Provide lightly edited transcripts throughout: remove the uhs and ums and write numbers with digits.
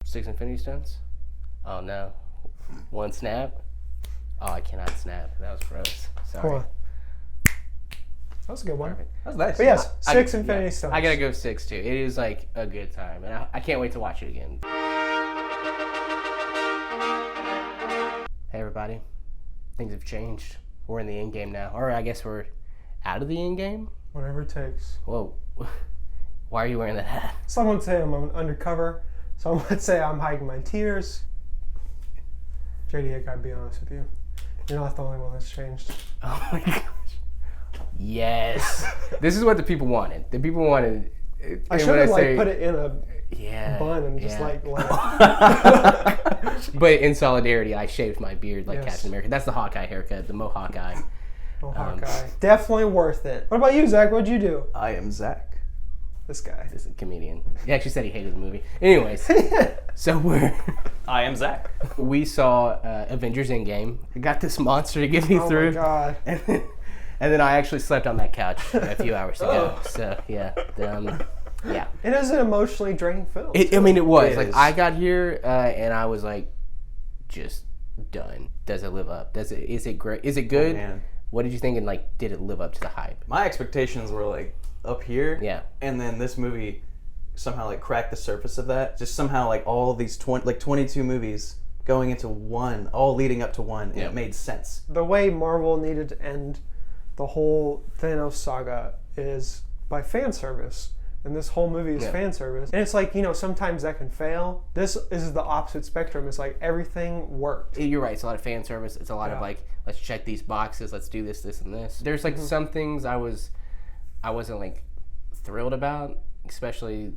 6 Infinity Stones? Oh no. 1 snap? Oh, I cannot snap. That was gross. Sorry. Hold on. That was a good one. Perfect. That's nice. But yes, 6 Infinity Stones. I gotta go 6 too. It is like a good time, and I can't wait to watch it again. Hey everybody, things have changed. We're in the Endgame now, or I guess we're out of the Endgame. Whatever it takes. Whoa, why are you wearing that hat? Some would say I'm undercover. Some would say I'm hiding my tears. JD, I gotta be honest with you. You're not the only one that's changed. Oh my gosh. Yes. This is what the people wanted. The people wanted. I should have put it in a bun and just let But in solidarity, I shaved my beard like Yes. Captain America. That's the Hawkeye haircut, the Mohawk eye. Oh, Hawkeye. Definitely worth it. What about you, Zach? What'd you do? I am Zach. This guy. This is a comedian. He actually said he hated the movie. Anyways, so I am Zach. we saw Avengers Endgame. I got this monster to get me through. Oh my god. And then I actually slept on that couch a few hours ago. So yeah, yeah. It is an emotionally draining film. I mean, it was. It Like is. I got here and I was like, just done. Does it live up? Is it great? Is it good? man. What did you think? And like, did it live up to the hype? My expectations were like up here. Yeah. And then this movie somehow like cracked the surface of that. Just somehow like all these 22 movies going into one, all leading up to one, and Yeah. it made sense. The way Marvel needed to end the whole Thanos saga is by fan service. And this whole movie is fan service. And it's like, sometimes that can fail. This is the opposite spectrum. It's like everything worked. You're right. It's a lot of fan service. It's a lot of like, let's check these boxes. Let's do this, this, and this. There's like some things I wasn't like thrilled about, especially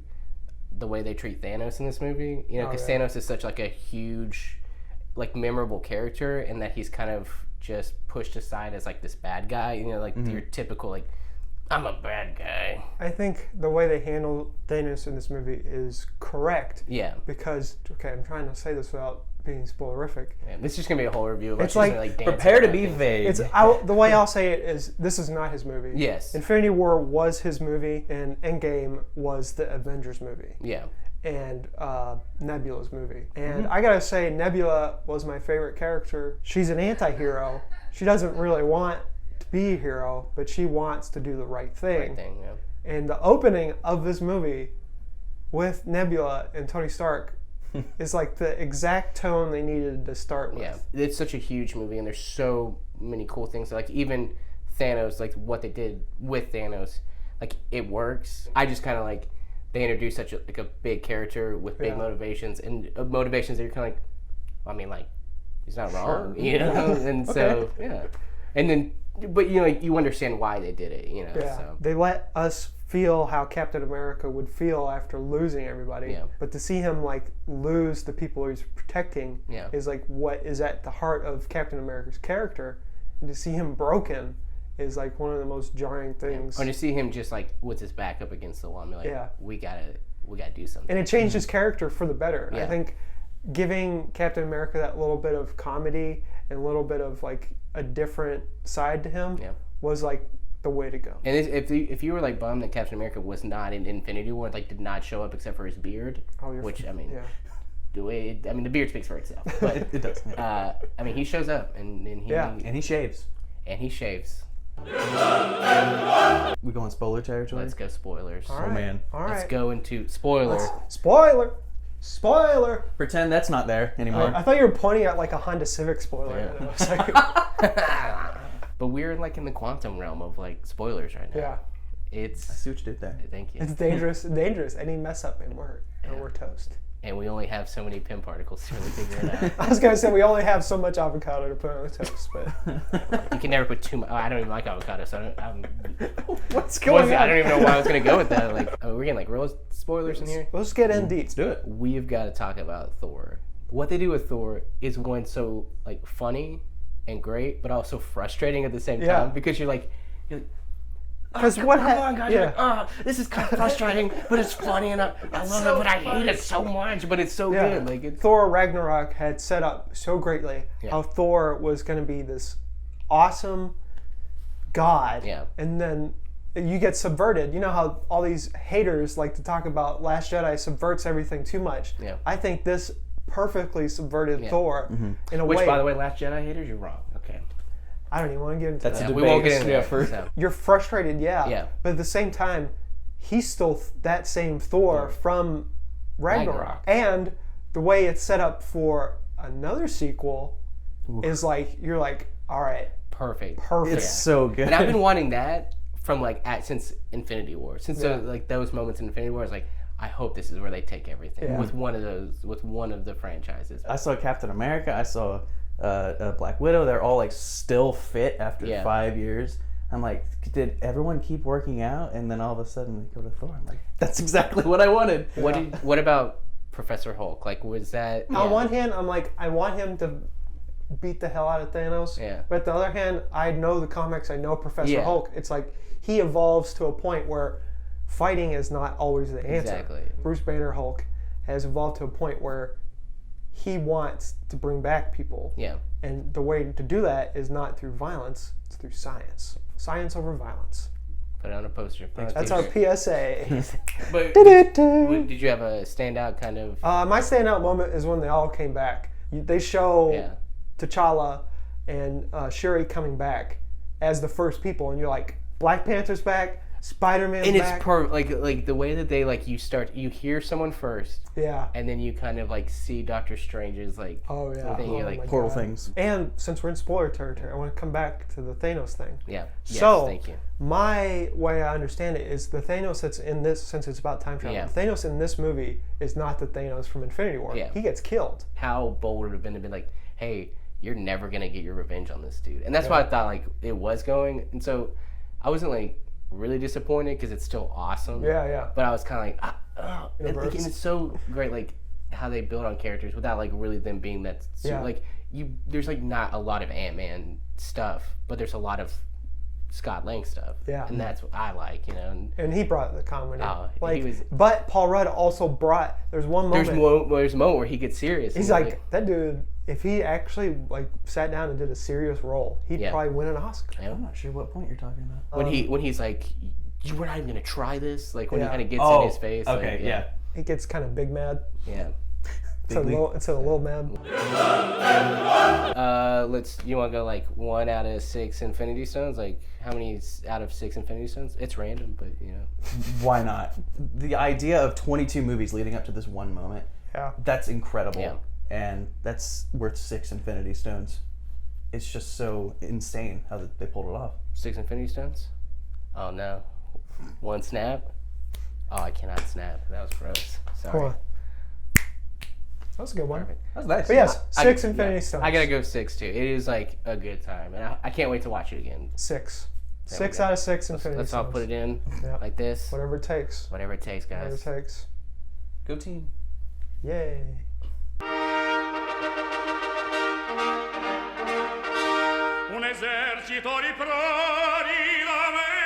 the way they treat Thanos in this movie. Because Thanos is such like a huge, like memorable character, and that he's kind of just pushed aside as like this bad guy. Like your typical like, I'm a bad guy. I think the way they handle Thanos in this movie is correct. Yeah. Because, I'm trying to say this without being spoilerific. Yeah, this is just gonna be a whole review. It's like, Prepare to be vague. The way I'll say it is, this is not his movie. Yes. Infinity War was his movie, and Endgame was the Avengers movie. Yeah. And Nebula's movie. And I gotta say, Nebula was my favorite character. She's an anti-hero. She doesn't really want to be a hero, but she wants to do the right thing. Right thing, yeah. And the opening of this movie with Nebula and Tony Stark is like the exact tone they needed to start with. Yeah, it's such a huge movie, and there's so many cool things. Like even Thanos, like what they did with Thanos, like it works. I just kind of like they introduced such a big character with big motivations, and motivations that you're kind of like, I mean, like he's not wrong, And so and then but you understand why they did it, Yeah. So. They let us feel how Captain America would feel after losing everybody. Yeah. But to see him like lose the people he's protecting is like what is at the heart of Captain America's character. And to see him broken is like one of the most jarring things. Or to see him just like with his back up against the wall and be like, we gotta do something. And it changed his character for the better. Yeah. I think giving Captain America that little bit of comedy and a little bit of like a different side to him was like the way to go. And if you were like bummed that Captain America was not in Infinity War, like did not show up except for his beard, which I mean, the beard speaks for itself. But it does. I mean, he shows up and And he shaves. And he shaves. We go in spoiler territory. Let's go spoilers. All right. Oh man. All right. Let's go into spoiler. Spoiler. Pretend that's not there anymore. I thought you were pointing at like a Honda Civic spoiler. Yeah. And I was like, But we're like in the quantum realm of like spoilers right now. yeah. I see what you did there. Thank you. It's dangerous. Any mess up and we're toast. And we only have so many PIM particles to really figure it out. I was gonna say we only have so much avocado to put on the toast, but You can never put too much. I don't even like avocado, so what's going on? I don't even know why I was gonna go with that. Like, we're getting like real spoilers in here. Let's get in deep. Let's do it. We've got to talk about Thor. What they do with Thor is going so like funny and great, but also frustrating at the same time because you're like, Because what come on, guys! Yeah. This is kind of frustrating, but it's funny and I love it, but I hate it so much. But it's so good. Like it's Thor Ragnarok had set up so greatly how Thor was going to be this awesome god, Yeah. and then you get subverted. You know how all these haters like to talk about Last Jedi subverts everything too much. Yeah. I think this perfectly subverted Thor in a way. Which, by the way, Last Jedi haters, you're wrong. Okay. I don't even want to get into That's that. a We debate. won't get into that first. So. You're frustrated, Yeah. but at the same time, he's still that same Thor from Ragnarok. And the way it's set up for another sequel is like, you're like, all right, Perfect. It's so good. And I've been wanting that from since Infinity War. Since those moments in Infinity War, I was like, I hope this is where they take everything with one of the franchises. I saw Captain America. I saw Black Widow. They're all like still fit after 5 years. I'm like, did everyone keep working out? And then all of a sudden they go to Thor. I'm like, that's exactly what I wanted. What about Professor Hulk? Like, was that on one hand, I'm like, I want him to beat the hell out of Thanos. Yeah. But the other hand, I know the comics. I know Professor Hulk. It's like he evolves to a point where fighting is not always the answer. Exactly. Bruce Banner Hulk has evolved to a point where he wants to bring back people. Yeah. And the way to do that is not through violence, it's through science. Science over violence. Put it on a poster. That's our PSA. But did you have a standout kind of? My standout moment is when they all came back. They show T'Challa and Shuri coming back as the first people, and you're like, Black Panther's back, Spider-Man's and back. it's like the way that they you hear someone first, yeah, and then you kind of like see Doctor Strange's like thing, you're like portal things. And since we're in spoiler territory, I want to come back to the Thanos thing. Yeah. So thank you. My way I understand it is the Thanos that's in this, since it's about time travel. Yeah. The Thanos in this movie is not the Thanos from Infinity War. Yeah. He gets killed. How bold would it have been to be like, hey, you're never gonna get your revenge on this dude, and that's why I thought like it was going, and so I wasn't like really disappointed because it's still awesome. Yeah. But I was kind of like, and it's so great, like how they build on characters without like really them being that. Like there's like not a lot of Ant-Man stuff, but there's a lot of Scott Lang stuff. Yeah. And that's what I like, And he brought the comedy. He was. But Paul Rudd also brought. There's one moment. There's a moment where he gets serious. He's like, that dude. If he actually like sat down and did a serious role, he'd probably win an Oscar. Yeah. I'm not sure what point you're talking about. When he's like, you were not even gonna try this. Like when he kind of gets in his face. Okay. Like, yeah. He gets kind of big mad. Yeah. Instead of a little mad. You want to go like 1 out of 6 Infinity Stones? Like how many out of 6 Infinity Stones? It's random, but Why not? The idea of 22 movies leading up to this one moment. Yeah. That's incredible. Yeah. And that's worth 6 Infinity Stones. It's just so insane how they pulled it off. 6 Infinity Stones? Oh no. 1 snap? Oh, I cannot snap. That was gross. Sorry. Cool. That was a good one. Perfect. That's nice. But yes, 6 Infinity Stones. I gotta go 6 too. It is like a good time, and I can't wait to watch it again. 6. There 6 we go. out of 6 Infinity Let's Stones. all put it in Yeah. like this. Whatever it takes. Whatever it takes, guys. Whatever it takes. Go team. Yay. Un esercito di prodi da me